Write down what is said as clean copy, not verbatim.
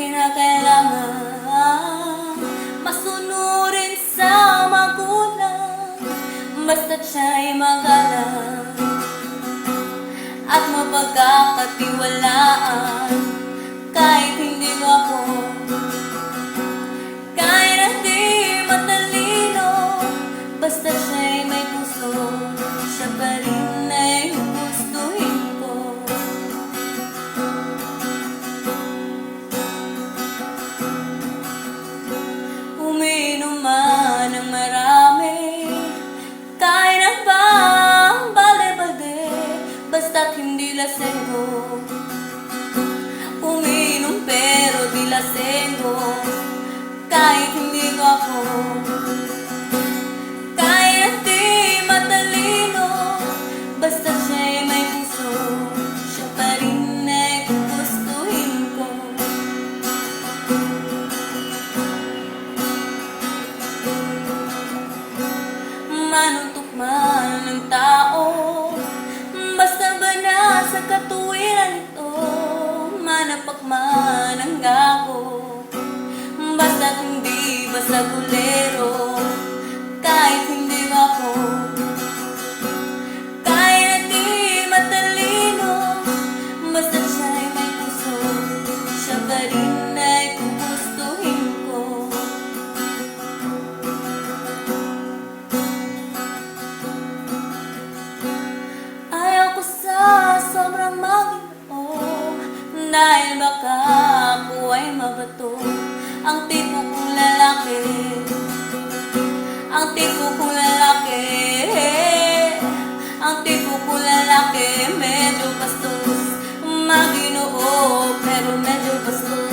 kinakailangan masunurin sa magulang, basta't siya'y magalang at mapagkakatiwalaan. Kahit hindi gwapo, kahit hindi matalino, basta't siya'y may puso, siya pa rin ay gugustuhin ko. Umiinom man ng marami, kain ang pang balde-balde, basta't hindi lasenggo. Umiinom pero di lasenggo, kahit hindi gwapo, kahit di matalino, basta't siya'y may puso, siya pa rin ay gugustuhin ko. Manuntok man ng tao, basta ba na sa katuwiran ito, manapak man ang gago, basta't hindi basta gulero, kahit hindi gwapo, kahit di matalino, basta't siya'y may puso, siya pa rin ay gugustuhin ko. Ayaw ko sa sobrang mag-ino, dahil baka ako ay mabato. Ang tipo kong lalaki, ang tipo kong lalaki, ang tipo kong lalaki, medyo bastos, Maginoo pero medyo bastos.